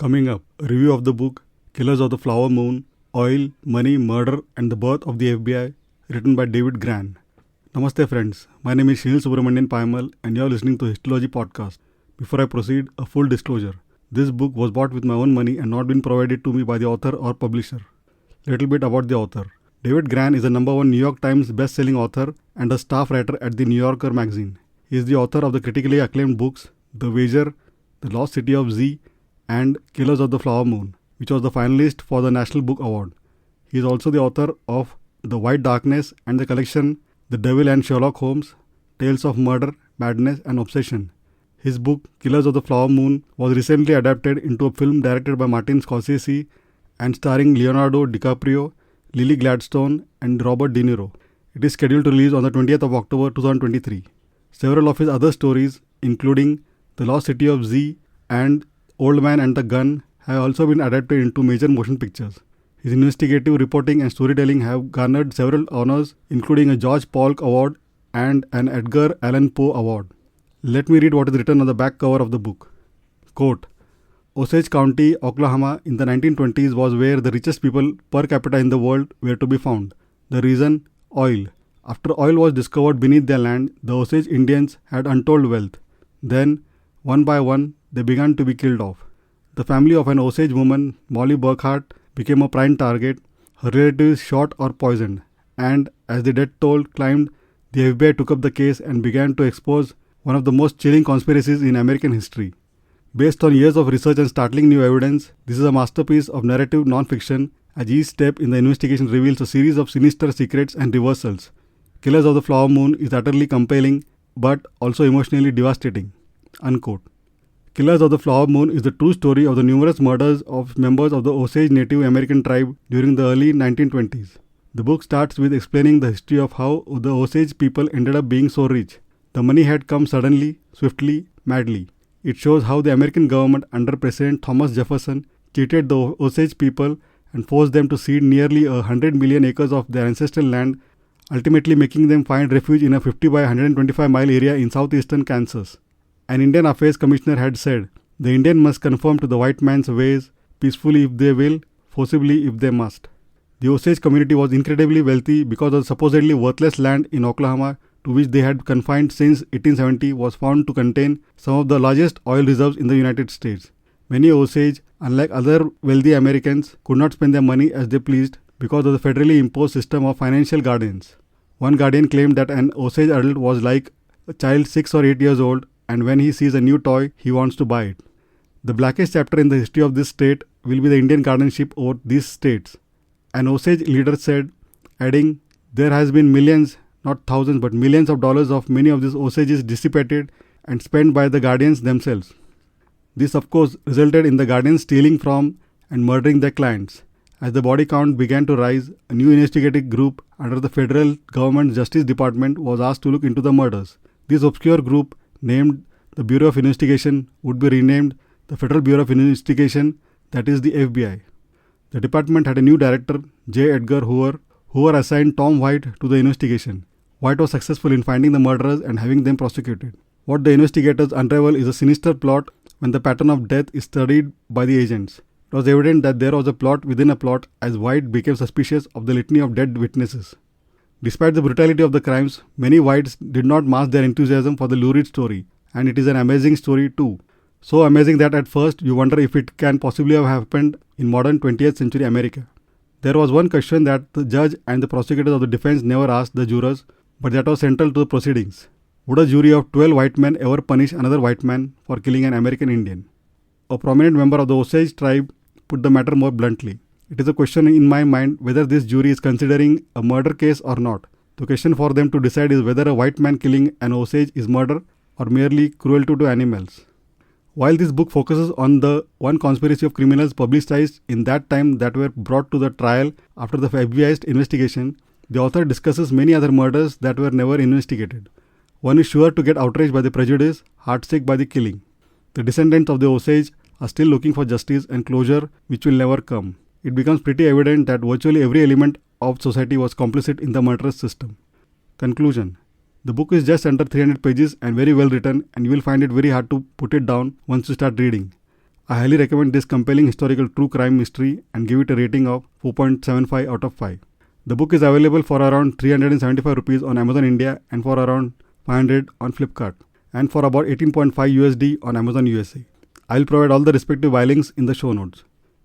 Coming up, a review of the book Killers of the Flower Moon, Oil, Money, Murder and the Birth of the FBI, written by David Gran. Namaste friends, my name is Shinil Subramanian Paimal and you are listening to Histology Podcast. Before I proceed, a full disclosure. This book was bought with my own money and not been provided to me by the author or publisher. Little bit about the author. David Gran is a #1 New York Times best-selling author and a staff writer at the New Yorker magazine. He is the author of the critically acclaimed books The Wager, The Lost City of Z, and Killers of the Flower Moon, which was the finalist for the National Book Award. He is also the author of The White Darkness and the collection The Devil and Sherlock Holmes, Tales of Murder, Madness and Obsession. His book Killers of the Flower Moon was recently adapted into a film directed by Martin Scorsese and starring Leonardo DiCaprio, Lily Gladstone and Robert De Niro. It is scheduled to release on the 20th of October 2023. Several of his other stories, including The Lost City of Z and Old Man and the Gun, have also been adapted into major motion pictures. His investigative reporting and storytelling have garnered several honors, including a George Polk Award and an Edgar Allan Poe Award. Let me read what is written on the back cover of the book. Quote, Osage County, Oklahoma in the 1920s was where the richest people per capita in the world were to be found. The reason? Oil. After oil was discovered beneath their land, the Osage Indians had untold wealth. Then, one by one, they began to be killed off. The family of an Osage woman, Mollie Burkhart, became a prime target, her relatives shot or poisoned, and as the death toll climbed, the FBI took up the case and began to expose one of the most chilling conspiracies in American history. Based on years of research and startling new evidence, this is a masterpiece of narrative non-fiction, as each step in the investigation reveals a series of sinister secrets and reversals. Killers of the Flower Moon is utterly compelling, but also emotionally devastating. Unquote. Killers of the Flower Moon is the true story of the numerous murders of members of the Osage Native American tribe during the early 1920s. The book starts with explaining the history of how the Osage people ended up being so rich. The money had come suddenly, swiftly, madly. It shows how the American government under President Thomas Jefferson cheated the Osage people and forced them to cede nearly 100 million acres of their ancestral land, ultimately making them find refuge in a 50 by 125 mile area in southeastern Kansas. An Indian Affairs Commissioner had said, the Indian must conform to the white man's ways, peacefully if they will, forcibly if they must. The Osage community was incredibly wealthy because of the supposedly worthless land in Oklahoma to which they had confined since 1870 was found to contain some of the largest oil reserves in the United States. Many Osage, unlike other wealthy Americans, could not spend their money as they pleased because of the federally imposed system of financial guardians. One guardian claimed that an Osage adult was like a child 6 or 8 years old, and when he sees a new toy, he wants to buy it. The blackest chapter in the history of this state will be the Indian guardianship over these states. An Osage leader said, adding, there has been millions, not thousands but millions of dollars of many of these Osages dissipated and spent by the guardians themselves. This of course resulted in the guardians stealing from and murdering their clients. As the body count began to rise, a new investigative group under the federal government Justice Department was asked to look into the murders. This obscure group, named the Bureau of Investigation, would be renamed the Federal Bureau of Investigation, that is the FBI. The department had a new director, J. Edgar Hoover, who assigned Tom White to the investigation. White was successful in finding the murderers and having them prosecuted. What the investigators unravel is a sinister plot when the pattern of death is studied by the agents. It was evident that there was a plot within a plot as White became suspicious of the litany of dead witnesses. Despite the brutality of the crimes, many Whites did not mask their enthusiasm for the lurid story, and it is an amazing story too. So amazing that at first you wonder if it can possibly have happened in modern 20th century America. There was one question that the judge and the prosecutors of the defense never asked the jurors, but that was central to the proceedings. Would a jury of 12 white men ever punish another white man for killing an American Indian? A prominent member of the Osage tribe put the matter more bluntly. It is a question in my mind whether this jury is considering a murder case or not. The question for them to decide is whether a white man killing an Osage is murder or merely cruelty to animals. While this book focuses on the one conspiracy of criminals publicized in that time that were brought to the trial after the FBI's investigation, the author discusses many other murders that were never investigated. One is sure to get outraged by the prejudice, heartsick by the killing. The descendants of the Osage are still looking for justice and closure which will never come. It becomes pretty evident that virtually every element of society was complicit in the murderous system. Conclusion. The book is just under 300 pages and very well written, and you will find it very hard to put it down once you start reading. I highly recommend this compelling historical true crime mystery and give it a rating of 4.75 out of 5. The book is available for around 375 rupees on Amazon India and for around 500 on Flipkart and for about 18.5 USD on Amazon USA. I will provide all the respective buy links in the show notes.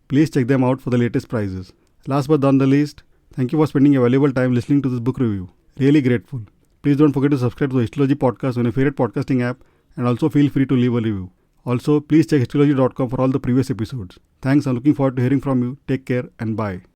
Please check them out for the latest prices. Last but not the least, thank you for spending your valuable time listening to this book review. Really grateful. Please don't forget to subscribe to the Histology podcast on your favorite podcasting app and also feel free to leave a review. Also, please check histology.com for all the previous episodes. Thanks, I'm looking forward to hearing from you. Take care and bye.